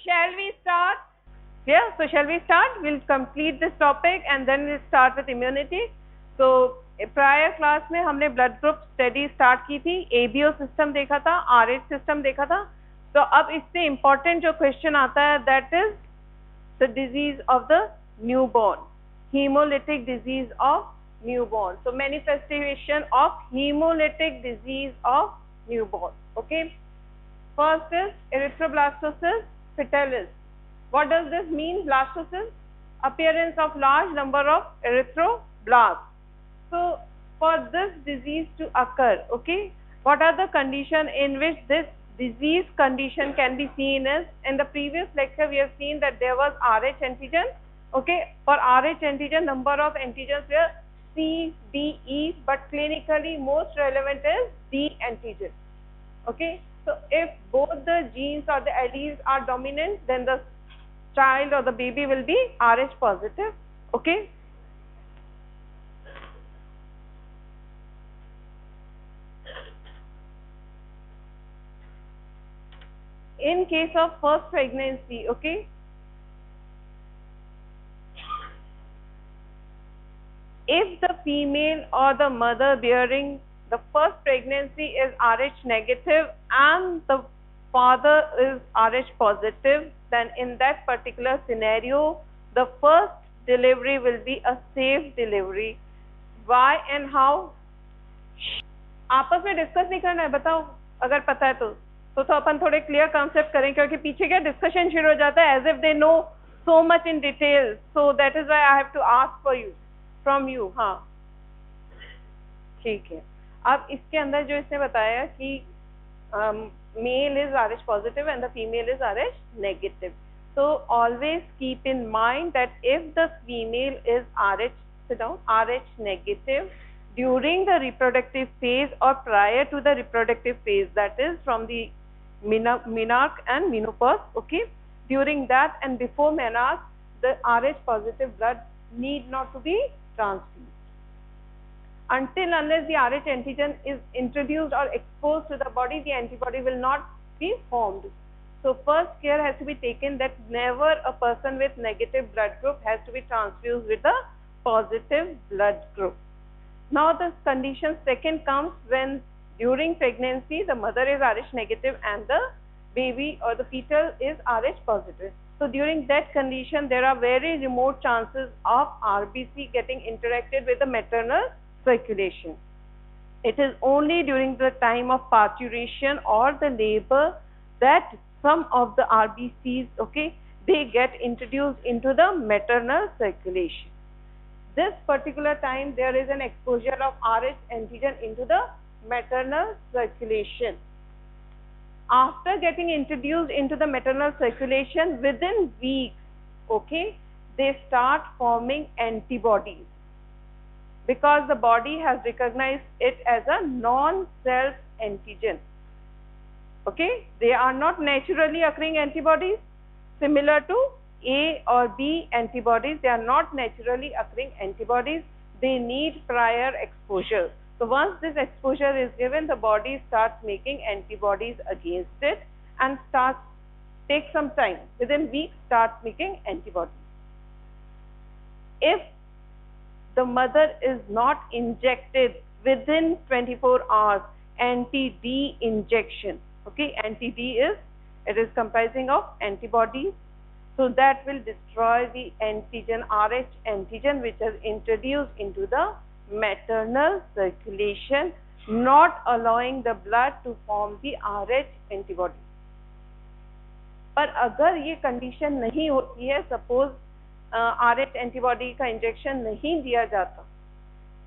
shall we start? Yeah, so shall we start? We'll complete this topic and then we'll start with immunity. So prior class में हमने blood group study start की थी, ABO system देखा था, RH system देखा था. तो अब इससे important जो question आता है, that is the disease of the newborn, hemolytic disease of newborn. So manifestation of hemolytic disease of newborn. Okay. First is erythroblastosis fetalis. What does this mean? Blastosis, appearance of large number of erythroblasts. So for this disease to occur, okay, what are the conditions in which this disease condition can be seen is, in the previous lecture we have seen that there was RH antigen, okay. For RH antigen, number of antigens were C, D, E, but clinically most relevant is D antigen, okay. So if both the genes or the alleles are dominant, then the child or the baby will be RH positive, okay. In case of first pregnancy, okay, if the female or the mother bearing the first pregnancy is RH negative and the father is RH positive, then in that particular scenario, the first delivery will be a safe delivery. Why and how? आपस में discuss नहीं करना है, बताओ अगर पता है तो अपन थोड़े क्लियर कॉन्सेप्ट करें, क्योंकि पीछे क्या डिस्कशन शुरू हो जाता है as if they know so much in detail, so that is why I have to ask for you from you. हाँ ठीक है. अब इसके अंदर जो इसने बताया कि male is RH positive and the female is RH negative, so always keep in mind that if the female is RH negative during the reproductive phase or prior to the reproductive phase, that is from the menarche and menopause, okay, during that and before menarche, the RH positive blood need not to be transfused. Until unless the RH antigen is introduced or exposed to the body, the antibody will not be formed. So first care has to be taken that never a person with negative blood group has to be transfused with a positive blood group. Now the condition second comes when during pregnancy the mother is RH negative and the baby or the fetal is RH positive. So during that condition there are very remote chances of RBC getting interacted with the maternal circulation. It is only during the time of parturition or the labor that some of the RBCs, okay, they get introduced into the maternal circulation. This particular time there is an exposure of RH antigen into the maternal circulation. After getting introduced into the maternal circulation, within weeks, okay, they start forming antibodies because the body has recognized it as a non-self antigen. Okay, they are not naturally occurring antibodies similar to A or B antibodies. They are not naturally occurring antibodies. They need prior exposure. So once this exposure is given, the body starts making antibodies against it and takes some time, within weeks starts making antibodies. If the mother is not injected within 24 hours, anti-D injection, okay, anti-D it is comprising of antibodies, so that will destroy the antigen, RH antigen, which is introduced into the maternal circulation, not allowing the blood to form the RH antibody. पर अगर ये condition नहीं होती है, suppose RH antibody का injection नहीं दिया जाता,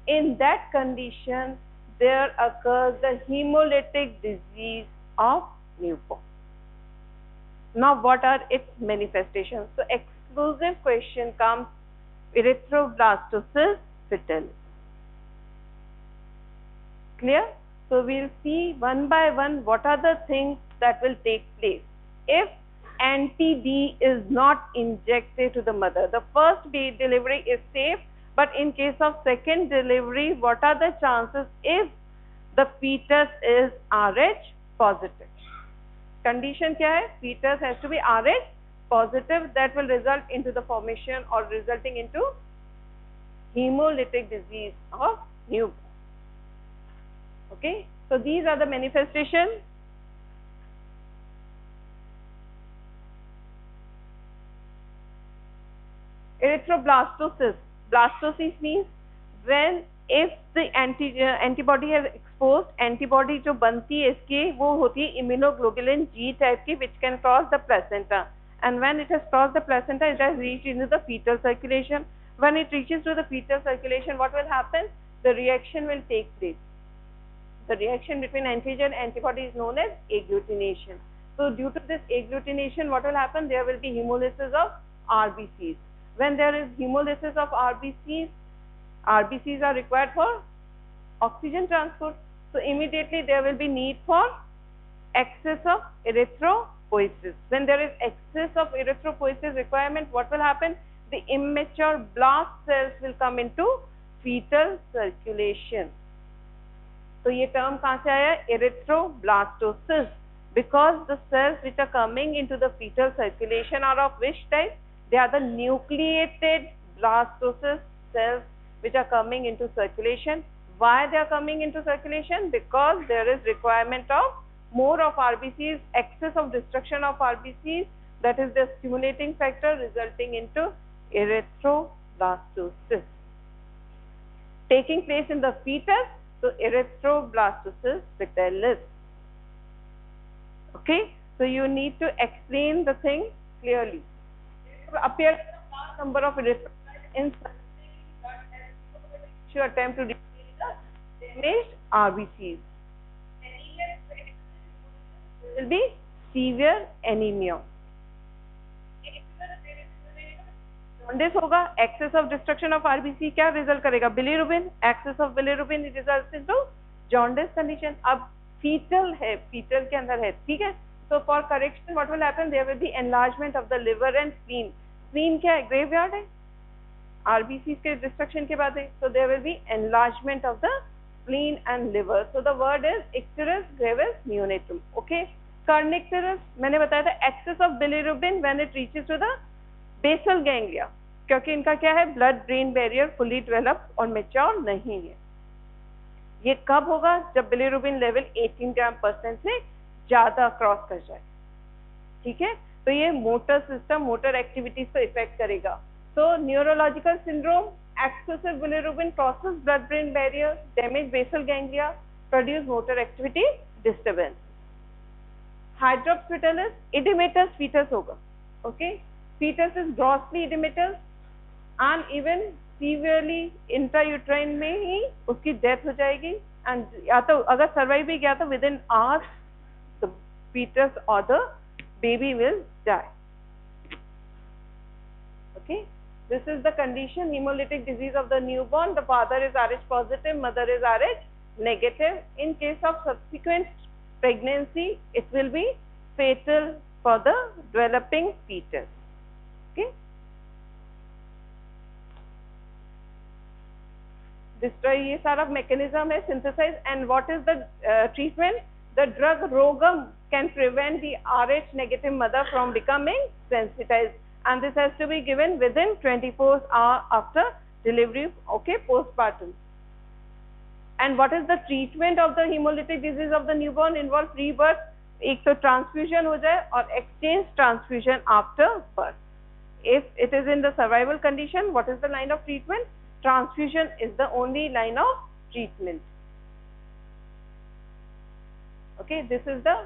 in that condition there occurs the hemolytic disease of newborn. Now what are its manifestations? So exclusive question comes erythroblastosis fetalis. Clear? So we'll see one by one what are the things that will take place if anti-D is not injected to the mother. The first delivery is safe, but in case of second delivery, what are the chances if the fetus is RH positive? Condition क्या है? Fetus has to be RH positive, that will result into the formation or resulting into hemolytic disease of newborn. Okay, so these are the manifestations. Erythroblastosis. Blastosis means when if the antibody has exposed, antibody जो बनती है इसकी वो होती है immunoglobulin G type की, which can cross the placenta, and when it has crossed the placenta it has reached into the fetal circulation. When it reaches to the fetal circulation, what will happen? The reaction will take place. The reaction between antigen and antibody is known as agglutination. So due to this agglutination, what will happen? There will be hemolysis of RBCs. When there is hemolysis of RBCs, RBCs are required for oxygen transport. So immediately there will be need for excess of erythropoiesis. When there is excess of erythropoiesis requirement, what will happen? The immature blast cells will come into fetal circulation. So ये term कहाँ से आया? Erythroblastosis. Because the cells which are coming into the fetal circulation are of which type? They are the nucleated blastocyst cells which are coming into circulation. Why they are coming into circulation? Because there is requirement of more of RBCs, excess of destruction of RBCs, that is the stimulating factor resulting into erythroblastosis taking place in the fetus. So erythroblastosis fetalis. Okay, so you need to explain the thing clearly. Appear a large number of erythrocytes in to attempt to replace the damaged RBCs. There will be severe anemia. Jaundice होगा, excess of destruction of RBC क्या result करेगा? Bilirubin, excess of bilirubin results into jaundice condition. अब fetal है, fetal के अंदर है, ठीक है? So for correction, what will happen? There will be enlargement of the liver and spleen. Spleen क्या है? Graveyard है. RBCs के destruction के बाद है. So there will be enlargement of the spleen and liver. So the word is icterus gravis neonatum. Okay? Kernicterus, मैंने बताया था excess of bilirubin when it reaches to the basal ganglia, क्योंकि इनका क्या है? Blood brain barrier fully develop और mature नहीं है. ये कब होगा? जब बिलिरुबिन लेवल 18% से ज्यादा क्रॉस कर जाए. ठीक है, तो ये मोटर सिस्टम, मोटर एक्टिविटीज को इफेक्ट करेगा. So neurological syndrome, excessive bilirubin crosses blood brain barrier, damage basal ganglia, produce motor activity disturbance. Hydrops fetalis, oedematous fetus होगा. Okay, fetus is grossly edematous and even severely intrauterine में ही उसकी death हो जाएगी. And या तो अगर survive भी गया तो with in hours the fetus or the baby will die. Okay, this is the condition, hemolytic disease of the newborn. The father is Rh positive, mother is Rh negative. In case of subsequent pregnancy, it will be fatal for the developing fetus. Okay, destroy ये सारा mechanism है synthesize. And what is the treatment? The drug Rogam can prevent the Rh negative mother from becoming sensitized, and this has to be given within 24 hours after delivery. Okay, postpartum. And what is the treatment of the hemolytic disease of the newborn? Involve rebirth. एक तो transfusion हो जाए और exchange transfusion after birth. If it is in the survival condition, what is the line of treatment? Transfusion is the only line of treatment. Okay, this is the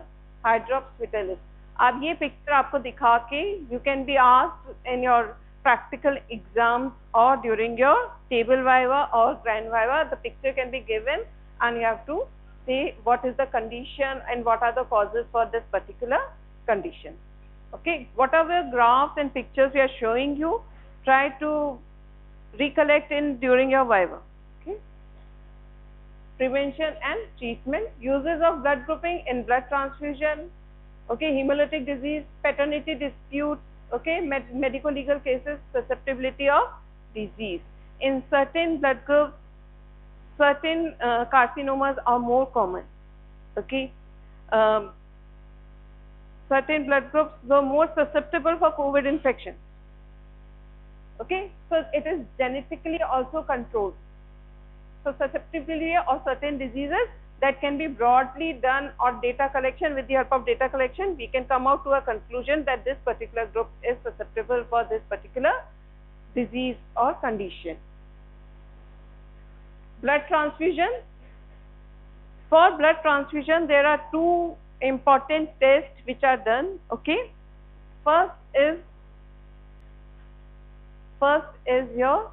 hydrops vitalis. अब ये picture आपको दिखा के you can be asked in your practical exams or during your table viva or grand viva. The picture can be given and you have to say what is the condition and what are the causes for this particular condition. Okay, whatever graphs and pictures we are showing you, try to recollect in during your viva. Okay, prevention and treatment, uses of blood grouping in blood transfusion. Okay, hemolytic disease, paternity disputes. Okay, medico-legal cases, susceptibility of disease. In certain blood groups, certain carcinomas are more common. Okay. certain blood groups were more susceptible for COVID infection. Okay, so it is genetically also controlled. So susceptibility of certain diseases that can be broadly done or data collection. With the help of data collection, we can come out to a conclusion that this particular group is susceptible for this particular disease or condition. Blood transfusion. For blood transfusion, there are two important tests which are done. Okay, first is your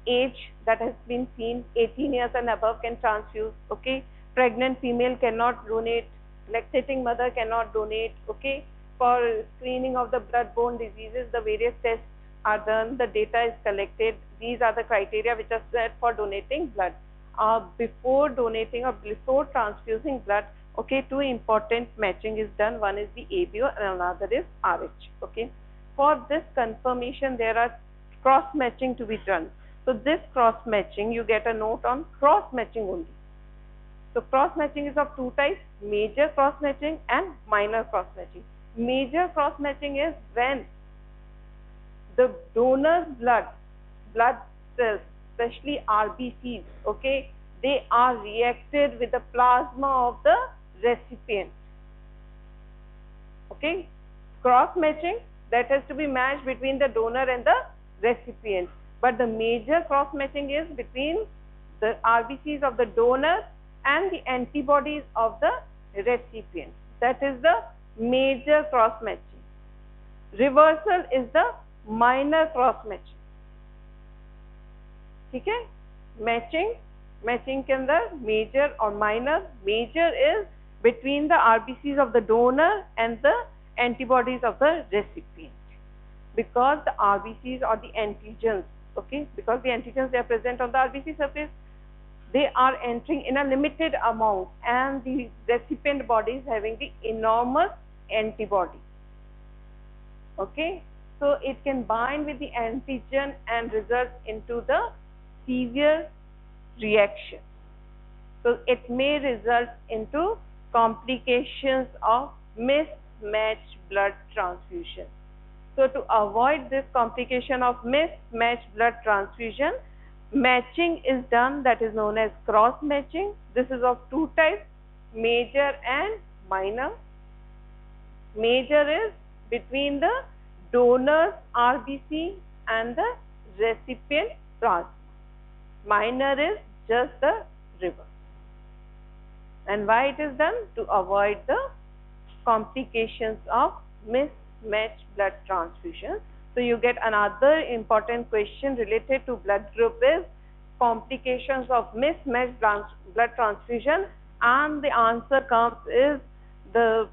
age that has been seen. 18 years and above can transfuse. Okay, pregnant female cannot donate, lactating mother cannot donate. Okay, for screening of the blood-borne diseases, the various tests are done, the data is collected. These are the criteria which are set for donating blood. Before donating or before transfusing blood, okay, two important matching is done. One is the ABO and another is RH. Okay, for this confirmation, there are cross matching to be done. So this cross matching, you get a note on cross matching only. So cross matching is of two types: major cross matching and minor cross matching. Major cross matching is when the donor's blood cells, especially RBCs, okay, they are reacted with the plasma of the recipient. Okay, cross matching, that has to be matched between the donor and the recipient. But the major cross matching is between the RBCs of the donor and the antibodies of the recipient. That is the major cross matching. Reversal is the minor cross matching. ठीक है, matching के अंदर major और माइनर. Major is between the RBCs of the donor and the antibodies of the recipient, because the RBCs or the antigens, okay, because the antigens, they are present on the RBC surface, they are entering in a limited amount, and the recipient body is having the enormous antibody. Okay, so it can bind with the antigen and result into the severe reaction. So it may result into complications of mismatched blood transfusion. So to avoid this complication of mismatched blood transfusion, matching is done, that is known as cross matching. This is of two types, major and minor. Major is between the donor's RBC and the recipient plasma. Minor is just the reverse. And why it is done? To avoid the complications of mismatched blood transfusion. So you get another important question related to blood group is complications of mismatched blood transfusion, and the answer comes is the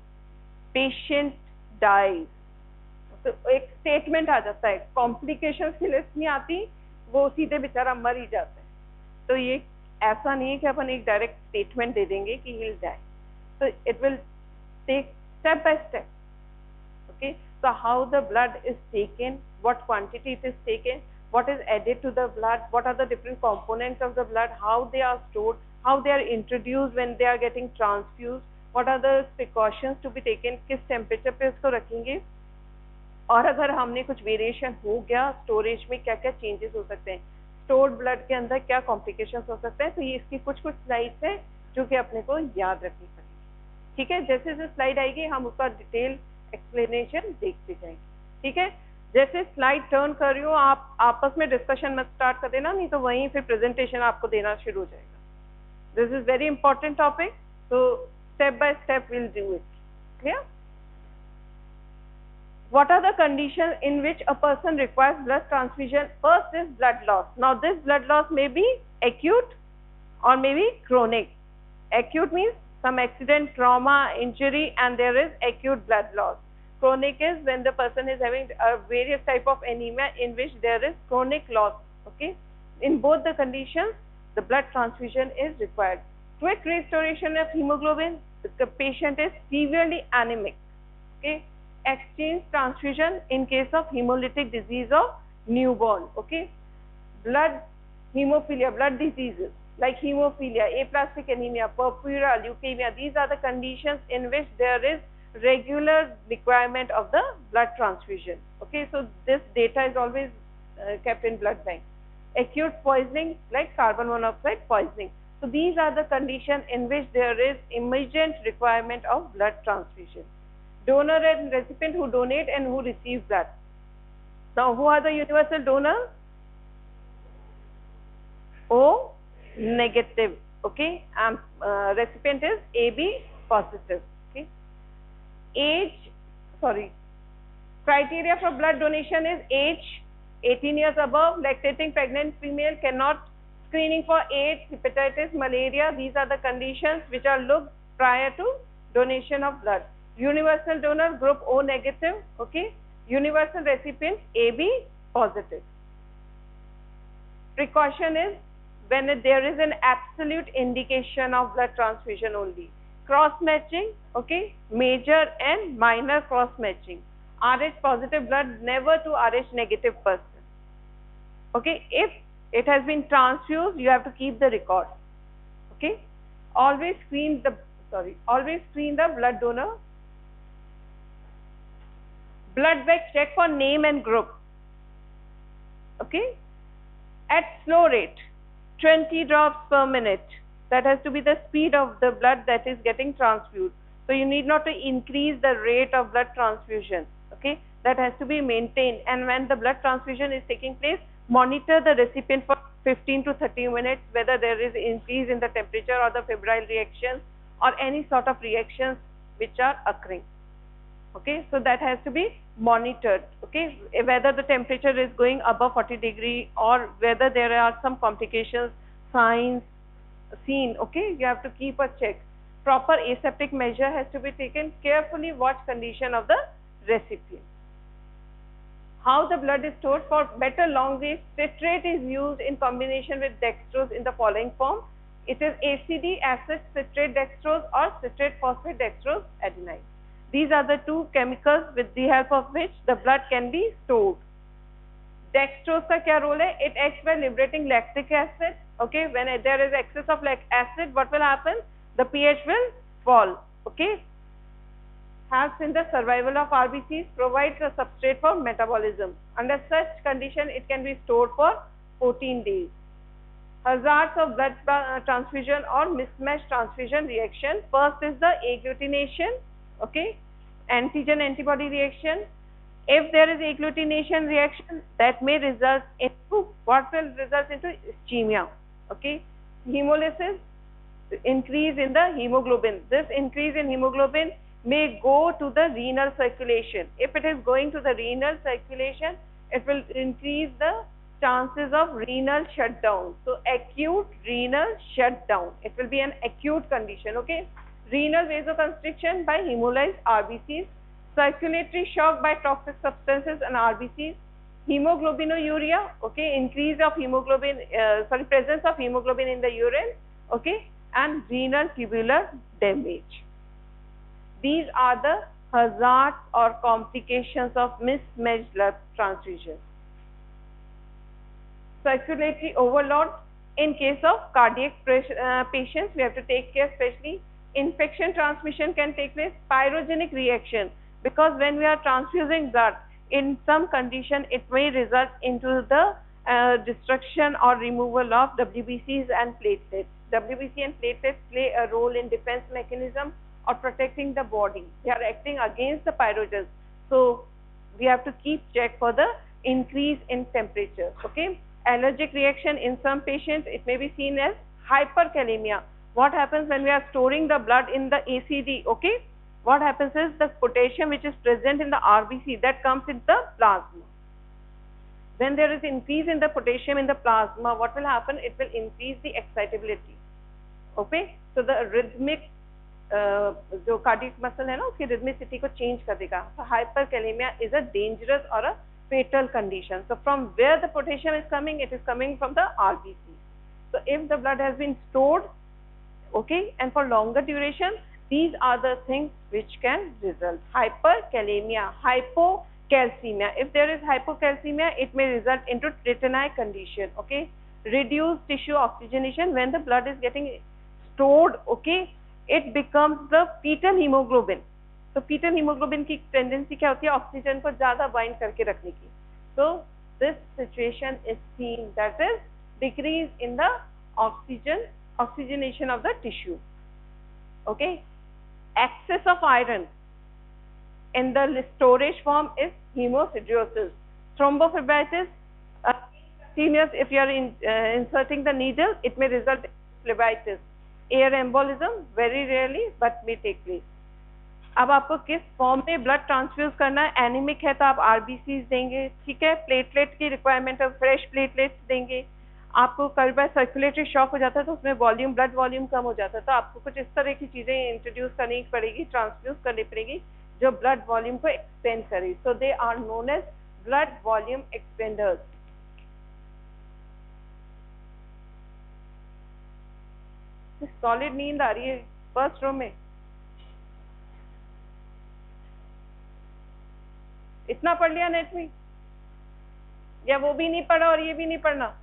patient dies. तो एक statement आ जाता है, complication की list नहीं आती, वो सीधे बेचारा मर ही जाता है. तो ये ऐसा नहीं है कि अपन एक डायरेक्ट स्टेटमेंट दे देंगे कि he will die. So it will take step by step. Okay, so how the blood is taken, what quantity it is taken, what is added to the blood, what are the different components of the blood, how they are stored, how they are introduced when they are getting transfused, what are the precautions to be taken, किस temperature पे इसको रखेंगे, और अगर हमने कुछ variation हो गया स्टोरेज में क्या क्या चेंजेस हो सकते हैं, स्टोर्ड ब्लड के अंदर क्या कॉम्प्लिकेशंस हो सकते हैं. तो ये इसकी कुछ स्लाइड्स हैं जो कि अपने को याद रखनी पड़ेगी. ठीक है, जैसे जैसे स्लाइड आएगी हम उसका डिटेल एक्सप्लेनेशन देखते जाएंगे. ठीक है, जैसे स्लाइड टर्न कर रही हो आप आपस में डिस्कशन मत स्टार्ट कर देना, नहीं तो वहीं फिर प्रेजेंटेशन आपको देना शुरू हो जाएगा. This is very important topic, so step by step we'll do it. Clear? What are the conditions in which a person requires blood transfusion? First is blood loss. Now this blood loss may be acute or may be chronic. Acute means some accident, trauma, injury, and there is acute blood loss. Chronic is when the person is having a various type of anemia in which there is chronic loss. Okay, in both the conditions the blood transfusion is required. Quick restoration of hemoglobin, the patient is severely anemic. Okay, exchange transfusion in case of hemolytic disease of newborn. Okay, blood hemophilia, blood diseases like hemophilia, aplastic anemia, purpura, leukemia, these are the conditions in which there is regular requirement of the blood transfusion. Okay, so this data is always kept in blood bank. Acute poisoning like carbon monoxide poisoning. So these are the conditions in which there is emergent requirement of blood transfusion. Donor and recipient who donate and who receive blood. Now, who are the universal donors? O negative. Okay, and recipient is AB positive. Okay, criteria for blood donation is age, 18 years above, lactating pregnant female, cannot, screening for AIDS, hepatitis, malaria. These are the conditions which are looked prior to donation of blood. Universal donor group O negative. Okay, universal recipient AB positive. Precaution is when there is an absolute indication of blood transfusion only. Cross matching, okay, major and minor cross matching. Rh positive blood never to Rh negative person. Okay, if it has been transfused, you have to keep the record. Okay, always screen the blood donor. Blood bank check for name and group. Okay, at slow rate, 20 drops per minute. That has to be the speed of the blood that is getting transfused. So you need not to increase the rate of blood transfusion. Okay, that has to be maintained. And when the blood transfusion is taking place, monitor the recipient for 15 to 30 minutes whether there is increase in the temperature or the febrile reactions or any sort of reactions which are occurring. Okay, so that has to be monitored. Okay, whether the temperature is going above 40 degree or whether there are some complications, signs seen. Okay, you have to keep a check. Proper aseptic measure has to be taken. Carefully watch condition of the recipient. How the blood is stored for better long life, citrate is used in combination with dextrose in the following form. It is ACD, acid citrate dextrose, or citrate phosphate dextrose adenine. These are the two chemicals with the help of which the blood can be stored. Dextrose का क्या role है? It acts by liberating lactic acid. Okay, when there is excess of lactic acid, what will happen? The pH will fall. Okay, helps in the survival of RBCs, provides a substrate for metabolism. Under such condition, it can be stored for 14 days. Hazards of blood transfusion or mismatched transfusion reaction. First is the agglutination. Okay, antigen antibody reaction. If there is agglutination reaction, that may result into what will result into ischemia. Okay, hemolysis, increase in the hemoglobin. This increase in hemoglobin may go to the renal circulation. If it is going to the renal circulation, it will increase the chances of renal shutdown. So acute renal shutdown, it will be an acute condition. Okay, renal vasoconstriction by hemolyzed RBCs, circulatory shock by toxic substances and RBCs, hemoglobinuria, okay, increase of hemoglobin, presence of hemoglobin in the urine, okay, and renal tubular damage. These are the hazards or complications of mismatched blood transfusion. Circulatory overload. In case of cardiac patients, we have to take care, especially infection transmission can take place. Pyrogenic reaction, because when we are transfusing blood, in some condition it may result into the destruction or removal of WBCs and platelets. WBC and platelets play a role in defense mechanism or protecting the body. They are acting against the pyrogens. So we have to keep check for the increase in temperature. Okay, allergic reaction in some patients, it may be seen as hyperkalemia. What happens when we are storing the blood in the ACD? Okay, what happens is the potassium which is present in the RBC, that comes in the plasma. When there is increase in the potassium in the plasma, what will happen? It will increase the excitability. Okay, so the rhythmic जो cardiac muscle है ना, उसकी rhythmicity को change कर देगा. So hyperkalemia is a dangerous or a fatal condition. So from where the potassium is coming? It is coming from the RBC. So if the blood has been stored, okay, and for longer duration, these are the things which can result. Hyperkalemia, hypocalcemia. If there is hypocalcemia, it may result into tritonic condition. Okay, reduced tissue oxygenation. When the blood is getting stored, okay, it becomes the fetal hemoglobin. तो fetal haemoglobin की tendency क्या होती है, oxygen को ज्यादा bind करके रखने की. तो this situation is seen, that is decrease in the oxygenation of the tissue. Okay, excess of iron in the storage form is hemosidrosis. Thrombophlebitis, if you are inserting the needle, it may result in phlebitis. Air embolism, very rarely, but may take place. अब आपको किस form में blood transfuse करना है, anaemic है तो आप RBC देंगे, ठीक है, प्लेटलेट की रिक्वायरमेंट है, फ्रेश प्लेटलेट्स देंगे. आपको कई बार सर्कुलेटरी शॉक हो जाता है तो उसमें वॉल्यूम, ब्लड वॉल्यूम कम हो जाता है, तो आपको कुछ इस तरह की चीजें इंट्रोड्यूस करनी पड़ेगी, ट्रांसफ्यूज करनी पड़ेगी जो ब्लड वॉल्यूम को एक्सपेंड करे. So they are known as blood volume expanders. Solid नींद आ रही है फर्स्ट रो में. इतना पढ़ लिया नेट में, या वो भी नहीं पढ़ा और ये भी नहीं पढ़ना?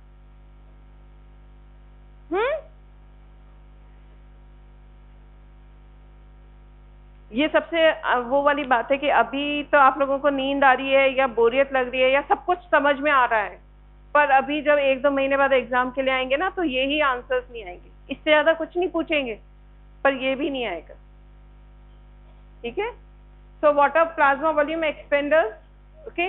ये सबसे वो वाली बात है कि अभी तो आप लोगों को नींद आ रही है या बोरियत लग रही है या सब कुछ समझ में आ रहा है, पर अभी जब 1-2 महीने बाद एग्जाम के लिए आएंगे ना तो यही आंसर्स नहीं आएंगे, इससे ज्यादा कुछ नहीं पूछेंगे, पर ये भी नहीं आएगा. ठीक है. So what are plasma volume expanders? Okay,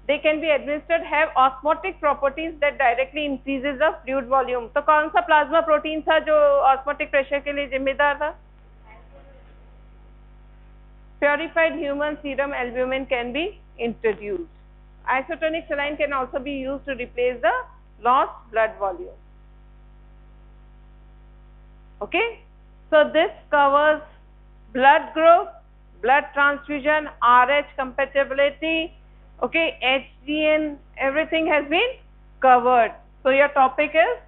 they can be administered, have osmotic properties that directly increases the fluid volume. तो कौन सा प्लाज्मा प्रोटीन था जो ऑस्मोटिक प्रेशर के लिए जिम्मेदार था? Purified human serum albumin can be introduced. Isotonic saline can also be used to replace the lost blood volume. Okay, so this covers blood group, blood transfusion, RH compatibility, okay, HDN, everything has been covered. So your topic is